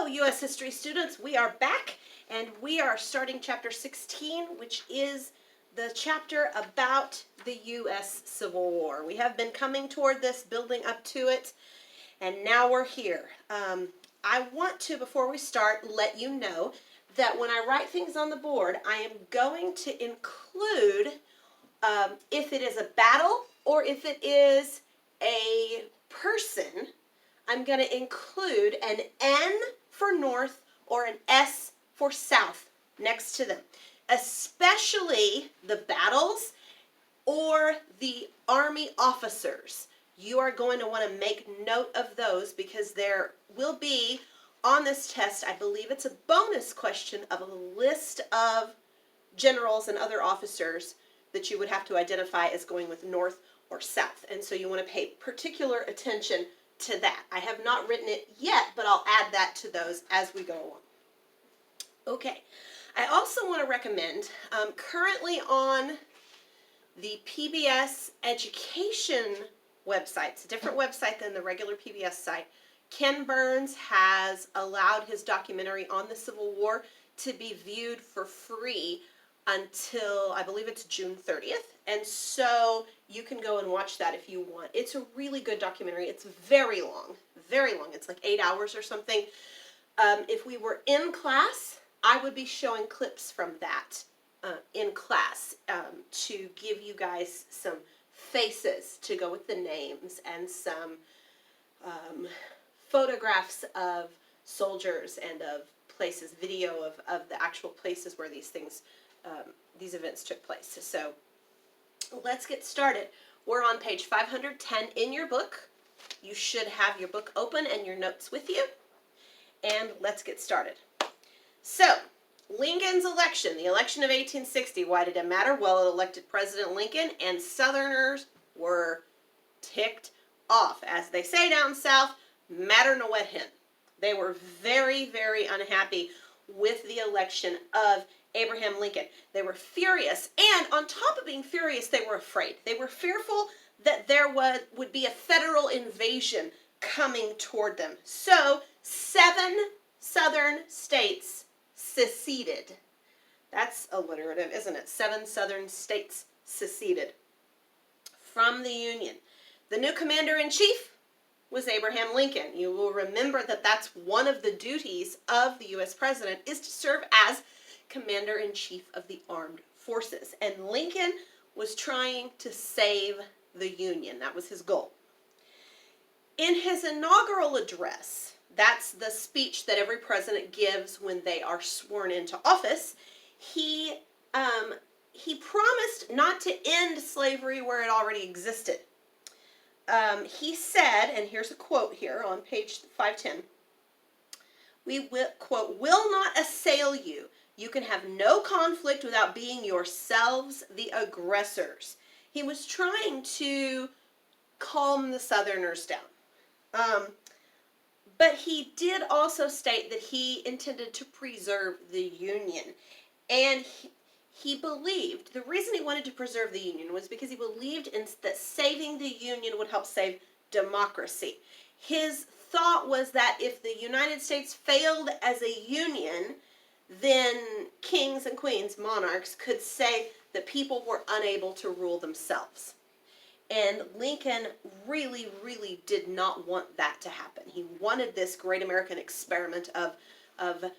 U.S. history students, we are back and we are starting chapter 16, which is the chapter about the U.S. Civil War. We have been coming toward this, building up to it, and now we're here. I want to, before we start, let you know that when I write things on the board, I am going to include if it is a battle or if it is a person. I'm going to include an N for north or an S for south next to them, especially the battles or the army officers. You are going to want to make note of those because there will be on this test, I believe it's a bonus question of a list of generals and other officers that you would have to identify as going with north or south. And so you want to pay particular attention to that. I have not written it yet, but I'll add that to those as we go along. Okay, I also want to recommend, currently on the PBS Education website, it's a different website than the regular PBS site, Ken Burns has allowed his documentary on the Civil War to be viewed for free until, I believe it's June 30th. And so you can go and watch that if you want. It's a really good documentary. It's very long, very long. It's like 8 hours or something. If we were in class, I would be showing clips from that in class to give you guys some faces to go with the names and some photographs of soldiers and of places, video of the actual places where these things, these events took place. So let's get started. We're on page 510 in your book. You should have your book open and your notes with you. And let's get started. So, Lincoln's election, the election of 1860, why did it matter? Well, it elected President Lincoln, and Southerners were ticked off. As they say down south, matter no wet hen. They were very, very unhappy with the election of Abraham Lincoln. They were furious, and on top of being furious, they were afraid. They were fearful that there would be a federal invasion coming toward them. So, 7 southern states seceded. That's alliterative, isn't it? 7 southern states seceded from the Union. The new commander-in-chief was Abraham Lincoln. You will remember that that's one of the duties of the U.S. president is to serve as commander-in-chief of the armed forces. And Lincoln was trying to save the Union. That was his goal. In his inaugural address, that's the speech that every president gives when they are sworn into office, he promised not to end slavery where it already existed. He said, and here's a quote here on page 510, we will, quote, will not assail you. You can have no conflict without being yourselves the aggressors. He was trying to calm the Southerners down. But he did also state that he intended to preserve the Union. And he believed, the reason he wanted to preserve the Union was because he believed that saving the Union would help save democracy. His thought was that if the United States failed as a union, then kings and queens, monarchs, could say that people were unable to rule themselves. And Lincoln really, really did not want that to happen. He wanted this great American experiment of a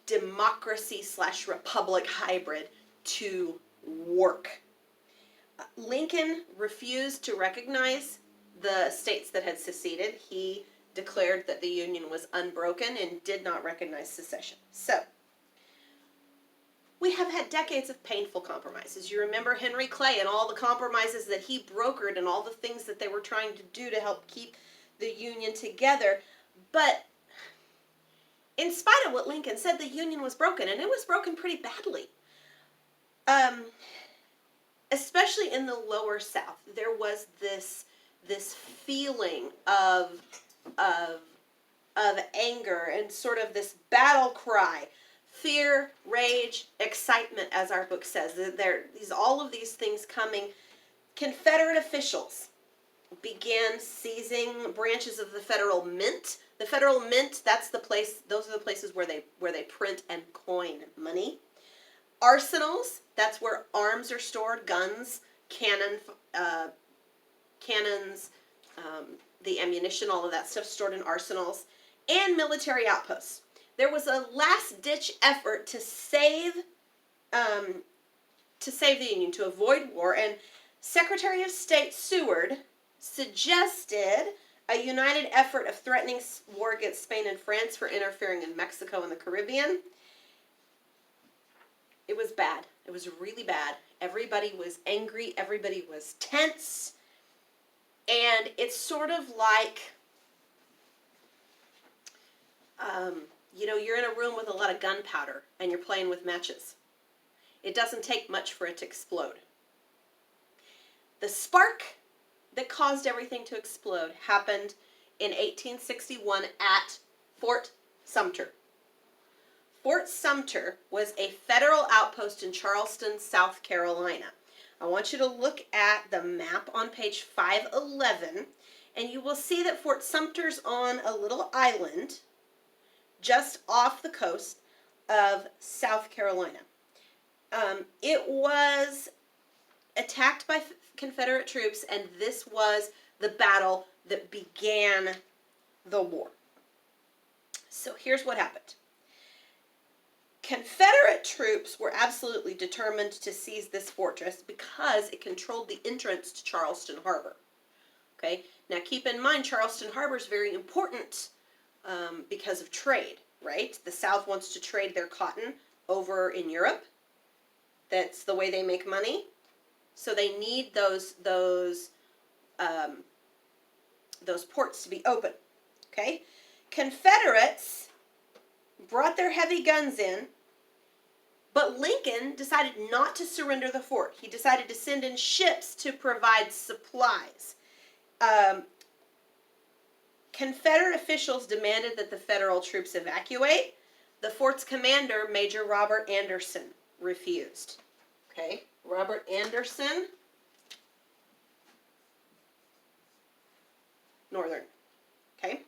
democracy/republic hybrid to work. Lincoln refused to recognize the states that had seceded. He declared that the Union was unbroken and did not recognize secession. So, we have had decades of painful compromises. You remember Henry Clay and all the compromises that he brokered and all the things that they were trying to do to help keep the Union together. But in spite of what Lincoln said, the Union was broken, and it was broken pretty badly. Especially in the lower South, there was this feeling of anger and sort of this battle cry. Fear, rage, excitement, as our book says. All of these things coming. Confederate officials began seizing branches of the Federal Mint. The Federal Mint, that's the place, those are the places where they print and coin money. Arsenals, that's where arms are stored, guns, cannons, the ammunition, all of that stuff stored in arsenals, and military outposts. There was a last-ditch effort to save the Union, to avoid war, and Secretary of State Seward suggested a united effort of threatening war against Spain and France for interfering in Mexico and the Caribbean. It was bad. It was really bad. Everybody was angry. Everybody was tense. And it's sort of like, you're in a room with a lot of gunpowder and you're playing with matches. It doesn't take much for it to explode. The spark that caused everything to explode happened in 1861 at Fort Sumter. Fort Sumter was a federal outpost in Charleston, South Carolina. I want you to look at the map on page 511, and you will see that Fort Sumter's on a little island just off the coast of South Carolina. It was attacked by Confederate troops, and this was the battle that began the war. So here's what happened. Confederate troops were absolutely determined to seize this fortress because it controlled the entrance to Charleston Harbor. Okay, now keep in mind Charleston Harbor is very important because of trade, right? The South wants to trade their cotton over in Europe. That's the way they make money. So they need those ports to be open. Okay, Confederates brought their heavy guns in, but Lincoln decided not to surrender the fort. He decided to send in ships to provide supplies. Confederate officials demanded that the Federal troops evacuate. The fort's commander, Major Robert Anderson, refused. Okay, Robert Anderson, Northern. Okay.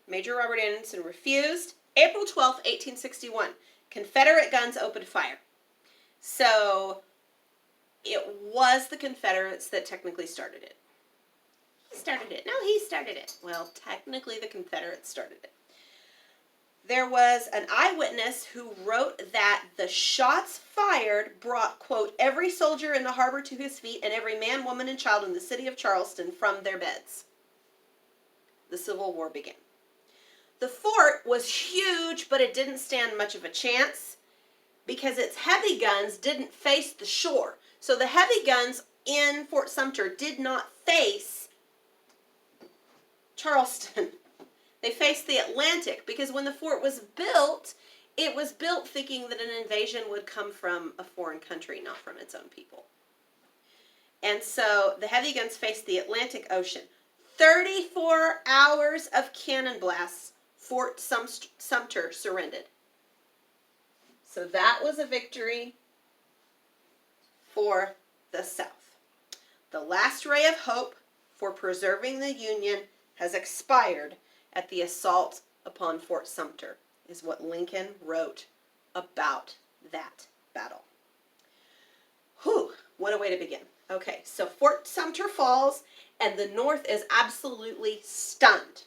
Major Robert Anderson refused. April 12th, 1861, Confederate guns opened fire. So it was the Confederates that technically started it. He started it. No, he started it. Well, technically the Confederates started it. There was an eyewitness who wrote that the shots fired brought, quote, every soldier in the harbor to his feet and every man, woman, and child in the city of Charleston from their beds. The Civil War began. The fort was huge, but it didn't stand much of a chance because its heavy guns didn't face the shore. So the heavy guns in Fort Sumter did not face Charleston. They faced the Atlantic because when the fort was built, it was built thinking that an invasion would come from a foreign country, not from its own people. And so the heavy guns faced the Atlantic Ocean. 34 hours of cannon blasts, Fort Sumter surrendered. So that was a victory for the South. The last ray of hope for preserving the Union has expired at the assault upon Fort Sumter, is what Lincoln wrote about that battle. Whew, what a way to begin. Okay, so Fort Sumter falls, and the North is absolutely stunned.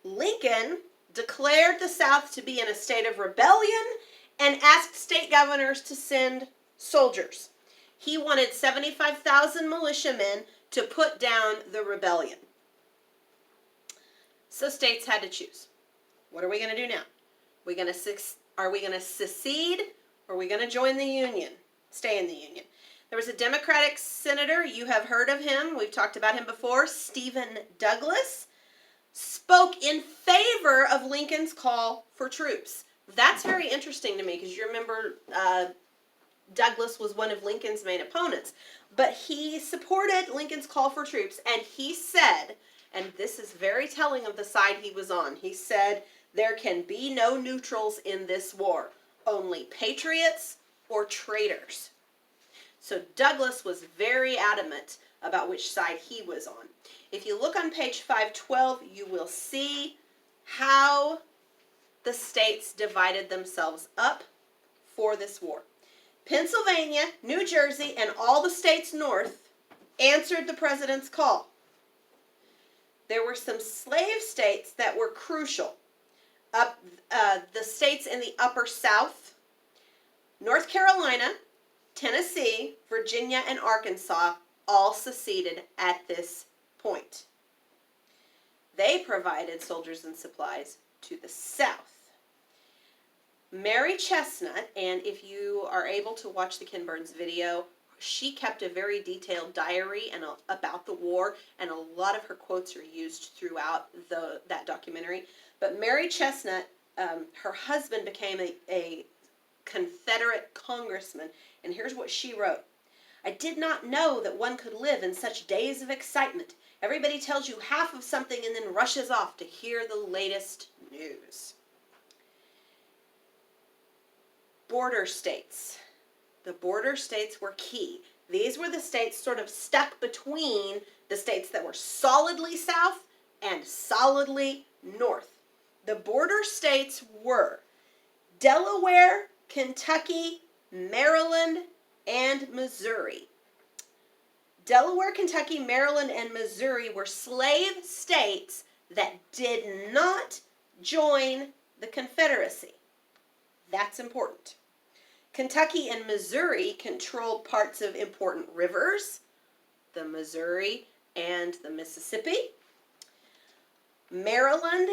Lincoln declared the South to be in a state of rebellion and asked state governors to send soldiers. He wanted 75,000 militiamen to put down the rebellion. So states had to choose. What are we going to do now? Are we going to secede, or are we going to join the Union, stay in the Union? There was a Democratic senator, you have heard of him, we've talked about him before, Stephen Douglas, spoke in favor of Lincoln's call for troops. That's very interesting to me because you remember Douglas was one of Lincoln's main opponents. But he supported Lincoln's call for troops, and he said, and this is very telling of the side he was on, he said, there can be no neutrals in this war, only patriots or traitors. So Douglas was very adamant about which side he was on. If you look on page 512, you will see how the states divided themselves up for this war. Pennsylvania, New Jersey, and all the states north answered the president's call. There were some slave states that were crucial. The states in the upper south, North Carolina, Tennessee, Virginia, and Arkansas all seceded at this point. They provided soldiers and supplies to the south. Mary Chestnut, and if you are able to watch the Ken Burns video, she kept a very detailed diary about the war, and a lot of her quotes are used throughout that documentary. But Mary Chestnut, her husband became a Confederate congressman, and here's what she wrote. I did not know that one could live in such days of excitement. Everybody tells you half of something and then rushes off to hear the latest news. Border states. The border states were key. These were the states sort of stuck between the states that were solidly south and solidly north. The border states were Delaware, Kentucky, Maryland, and Missouri. Delaware, Kentucky, Maryland, and Missouri were slave states that did not join the Confederacy. That's important. Kentucky and Missouri controlled parts of important rivers, the Missouri and the Mississippi. Maryland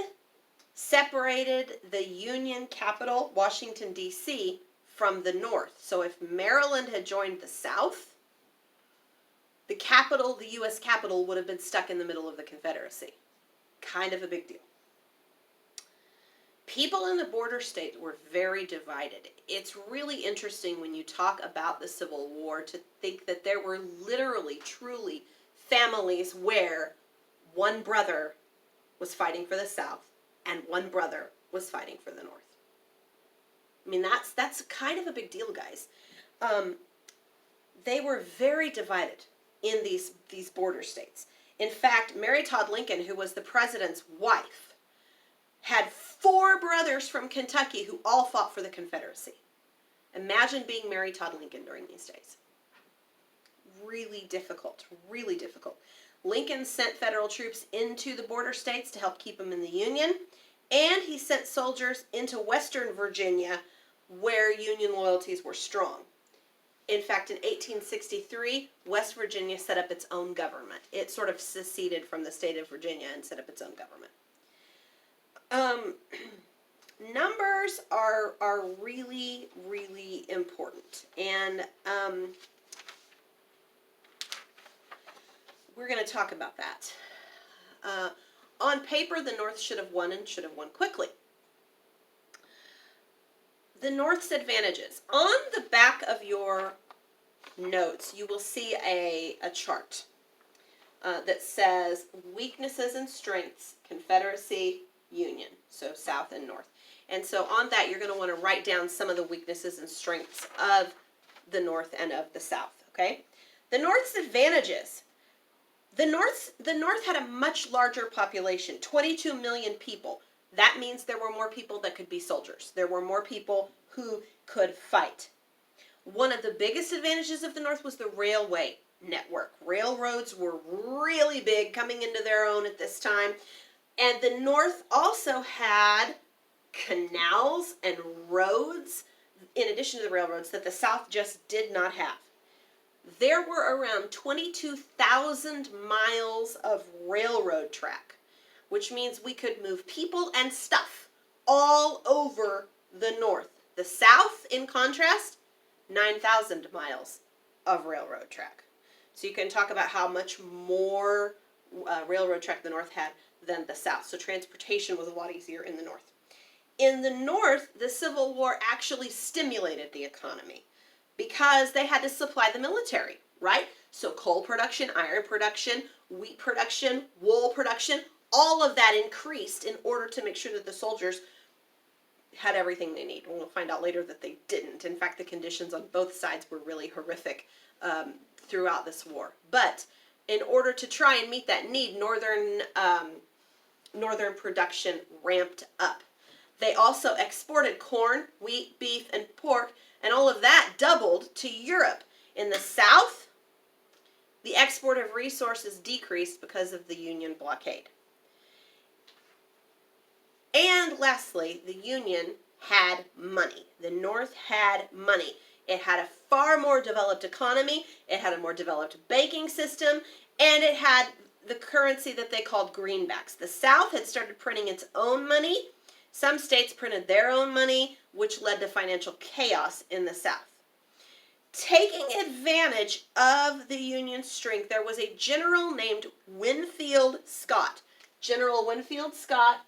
separated the Union capital, Washington, D.C., from the North. So if Maryland had joined the South, the capital, the U.S. capital, would have been stuck in the middle of the Confederacy. Kind of a big deal. People in the border states were very divided. It's really interesting when you talk about the Civil War to think that there were literally, truly families where one brother was fighting for the South and one brother was fighting for the North. I mean, that's kind of a big deal, guys. They were very divided in these border states. In fact, Mary Todd Lincoln, who was the president's wife, had 4 brothers from Kentucky who all fought for the Confederacy. Imagine being Mary Todd Lincoln during these days. Really difficult, really difficult. Lincoln sent federal troops into the border states to help keep them in the Union, and he sent soldiers into Western Virginia where Union loyalties were strong. In fact, in 1863, West Virginia set up its own government. It sort of seceded from the state of Virginia and set up its own government. Numbers are really, really important. And we're going to talk about that. On paper, the North should have won and should have won quickly. The North's advantages. On the back of your notes, you will see a chart that says weaknesses and strengths, Confederacy, Union, so South and North. And so on that, you're going to want to write down some of the weaknesses and strengths of the North and of the South, okay? The North's advantages. The North had a much larger population, 22 million people. That means there were more people that could be soldiers. There were more people who could fight. One of the biggest advantages of the North was the railway network. Railroads were really big, coming into their own at this time. And the North also had canals and roads, in addition to the railroads, that the South just did not have. There were around 22,000 miles of railroad track, which means we could move people and stuff all over the North. The South, in contrast, 9,000 miles of railroad track. So you can talk about how much more railroad track the North had than the South. So transportation was a lot easier in the North. In the North, the Civil War actually stimulated the economy because they had to supply the military, right? So coal production, iron production, wheat production, wool production, all of that increased in order to make sure that the soldiers had everything they need. We'll find out later that they didn't. In fact, the conditions on both sides were really horrific throughout this war. But in order to try and meet that need, northern production ramped up. They also exported corn, wheat, beef, and pork, and all of that doubled to Europe. In the South, the export of resources decreased because of the Union blockade. And lastly, the Union had money. The North had money. It had a far more developed economy, it had a more developed banking system, and it had the currency that they called greenbacks. The South had started printing its own money. Some states printed their own money, which led to financial chaos in the South. Taking advantage of the Union's strength, there was a general named Winfield Scott. General Winfield Scott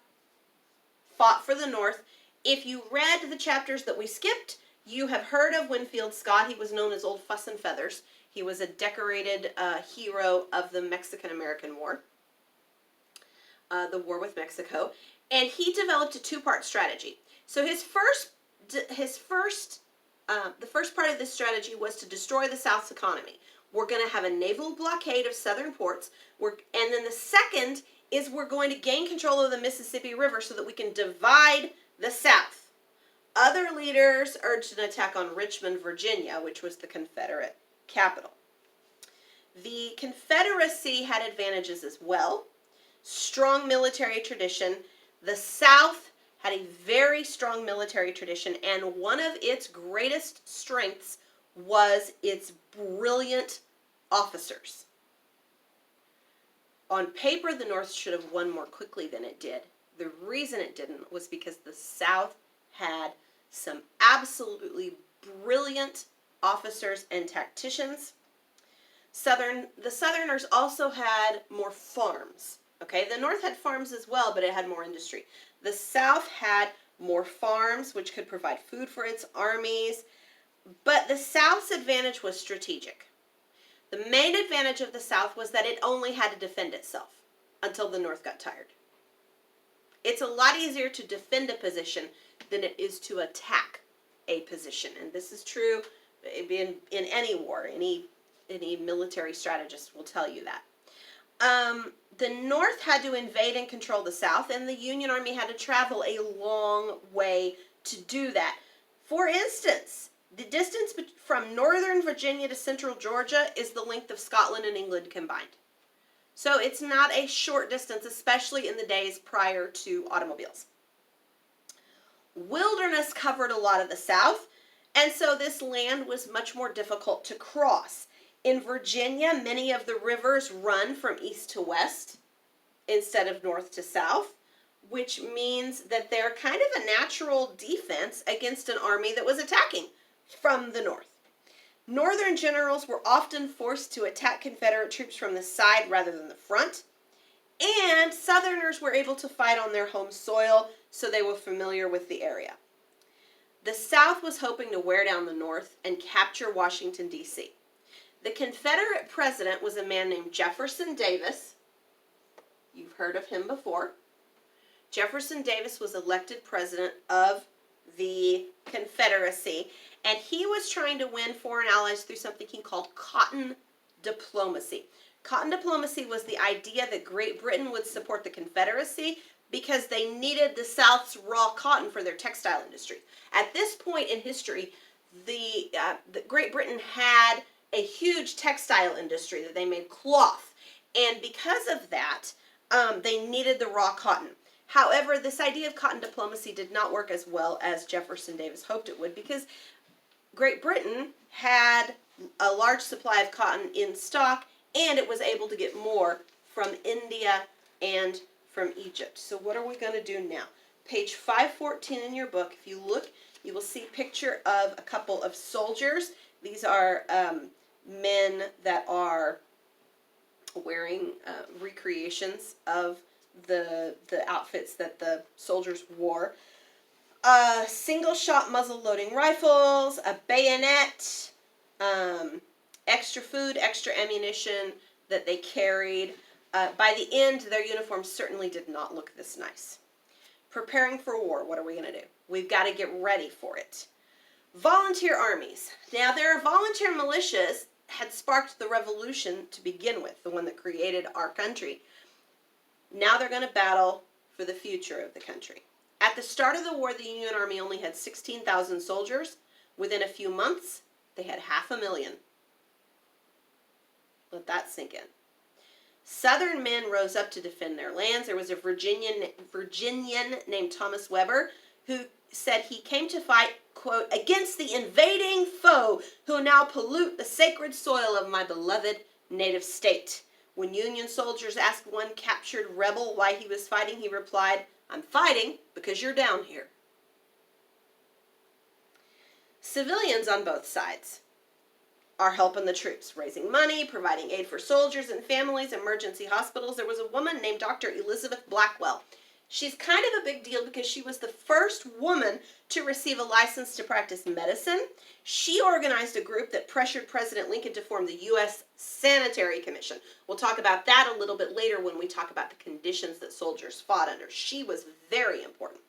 fought for the North. If you read the chapters that we skipped, you have heard of Winfield Scott. He was known as Old Fuss and Feathers. He was a decorated hero of the Mexican-American War, the war with Mexico, and he developed a two-part strategy. So the first part of this strategy was to destroy the South's economy. We're going to have a naval blockade of southern ports, and then the second is we're going to gain control of the Mississippi River so that we can divide the South. Other leaders urged an attack on Richmond, Virginia, which was the Confederate capital. The Confederacy had advantages as well. Strong military tradition. The South had a very strong military tradition, and one of its greatest strengths was its brilliant officers. On paper, the North should have won more quickly than it did. The reason it didn't was because the South had some absolutely brilliant officers and tacticians. The Southerners also had more farms. Okay, the North had farms as well, but it had more industry. The South had more farms, which could provide food for its armies, but the South's advantage was strategic. The main advantage of the South was that it only had to defend itself until the North got tired. It's a lot easier to defend a position than it is to attack a position, and this is true in any war. Any military strategist will tell you that. The North had to invade and control the South, and the Union Army had to travel a long way to do that. For instance, the distance from northern Virginia to central Georgia is the length of Scotland and England combined. So it's not a short distance, especially in the days prior to automobiles. Wilderness covered a lot of the South, and so this land was much more difficult to cross. In Virginia, many of the rivers run from east to west instead of north to south, which means that they're kind of a natural defense against an army that was attacking from the north. Northern generals were often forced to attack Confederate troops from the side rather than the front, and Southerners were able to fight on their home soil, so they were familiar with the area. The South was hoping to wear down the North and capture Washington, D.C. The Confederate president was a man named Jefferson Davis. You've heard of him before. Jefferson Davis was elected president of the Confederacy, and he was trying to win foreign allies through something he called cotton diplomacy. Cotton diplomacy was the idea that Great Britain would support the Confederacy because they needed the South's raw cotton for their textile industry. At this point in history, the Great Britain had a huge textile industry that they made cloth, and because of that, they needed the raw cotton. However, this idea of cotton diplomacy did not work as well as Jefferson Davis hoped it would, because Great Britain had a large supply of cotton in stock, and it was able to get more from India and from Egypt. So what are we going to do now? Page 514 in your book, if you look, you will see a picture of a couple of soldiers. These are men that are wearing recreations of the outfits that the soldiers wore. Single-shot muzzle-loading rifles, a bayonet, extra food, extra ammunition that they carried. By the end, their uniforms certainly did not look this nice. Preparing for war. What are we going to do? We've got to get ready for it. Volunteer armies. Now, their volunteer militias had sparked the revolution to begin with, the one that created our country. Now they're going to battle for the future of the country. At the start of the war, the Union Army only had 16,000 soldiers. Within a few months, they had 500,000. Let that sink in. Southern men rose up to defend their lands. There was a Virginian named Thomas Weber who said he came to fight, quote, against the invading foe who now pollute the sacred soil of my beloved native state. When Union soldiers asked one captured rebel why he was fighting, he replied, I'm fighting because you're down here. Civilians on both sides are helping the troops, raising money, providing aid for soldiers and families, emergency hospitals. There was a woman named Dr. Elizabeth Blackwell. She's kind of a big deal because she was the first woman to receive a license to practice medicine. She organized a group that pressured President Lincoln to form the U.S. Sanitary Commission. We'll talk about that a little bit later when we talk about the conditions that soldiers fought under. She was very important.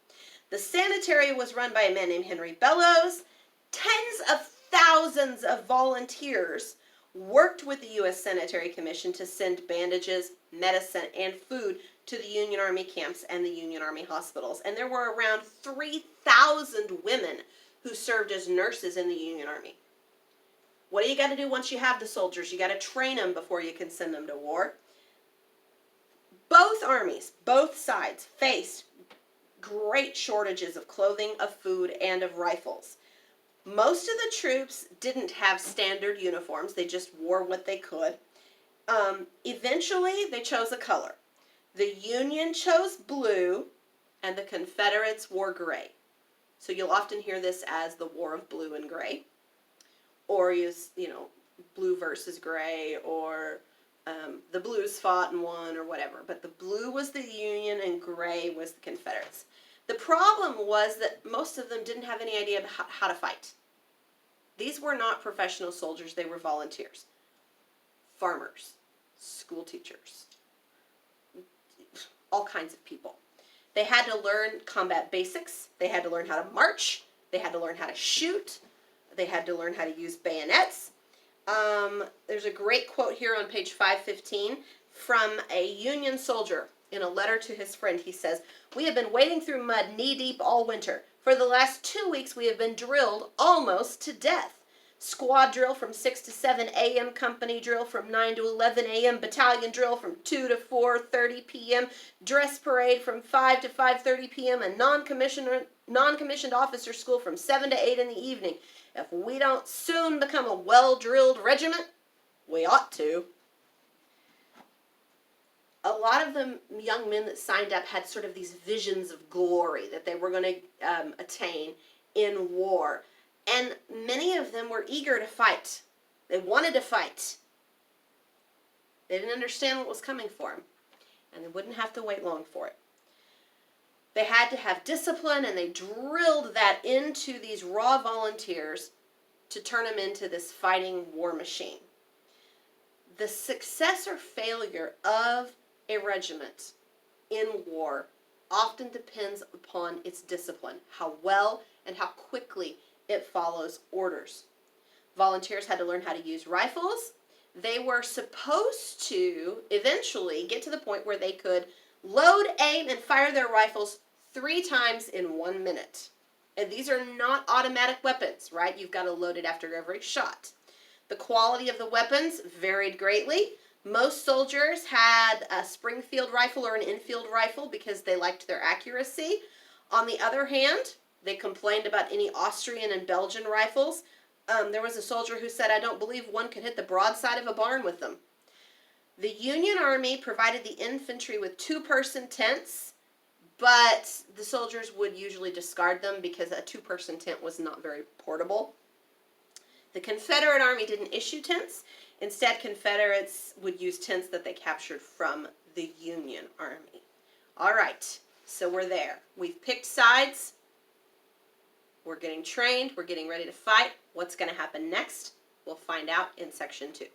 The sanitary was run by a man named Henry Bellows. Tens of thousands of volunteers worked with the U.S. Sanitary Commission to send bandages, medicine, and food to the Union Army camps and the Union Army hospitals. And there were around 3,000 women who served as nurses in the Union Army. What do you got to do once you have the soldiers? You got to train them before you can send them to war. Both armies, both sides, faced great shortages of clothing, of food, and of rifles. Most of the troops didn't have standard uniforms. They just wore what they could. Eventually, they chose a color. The Union chose blue, and the Confederates wore gray. So you'll often hear this as the War of Blue and Gray, or blue versus gray, or the Blues fought and won, or whatever. But the blue was the Union, and gray was the Confederates. The problem was that most of them didn't have any idea about how to fight. These were not professional soldiers. They were volunteers. Farmers, school teachers, all kinds of people. They had to learn combat basics. They had to learn how to march. They had to learn how to shoot. They had to learn how to use bayonets. There's a great quote here on page 515 from a Union soldier in a letter to his friend. He says, "We have been wading through mud knee-deep all winter. For the last 2 weeks, we have been drilled almost to death. Squad drill from 6 to 7 a.m., company drill from 9 to 11 a.m., battalion drill from 2 to 4:30 p.m., dress parade from 5 to 5:30 p.m., and non-commissioned officer school from 7 to 8 in the evening. If we don't soon become a well-drilled regiment, we ought to." A lot of the young men that signed up had sort of these visions of glory that they were going to attain in war. And many of them were eager to fight. They wanted to fight. They didn't understand what was coming for them. And they wouldn't have to wait long for it. They had to have discipline, and they drilled that into these raw volunteers to turn them into this fighting war machine. The success or failure of a regiment in war often depends upon its discipline, how well and how quickly it follows orders. Volunteers had to learn how to use rifles. They were supposed to eventually get to the point where they could load, aim, and fire their rifles 3 times in 1 minute. And these are not automatic weapons, right? You've got to load it after every shot. The quality of the weapons varied greatly. Most soldiers had a Springfield rifle or an Enfield rifle because they liked their accuracy. On the other hand, they complained about any Austrian and Belgian rifles. There was a soldier who said, "I don't believe one could hit the broadside of a barn with them." The Union Army provided the infantry with 2-person tents, but the soldiers would usually discard them because a 2-person tent was not very portable. The Confederate Army didn't issue tents. Instead, Confederates would use tents that they captured from the Union Army. All right, so we're there. We've picked sides. We're getting trained. We're getting ready to fight. What's going to happen next? We'll find out in section 2.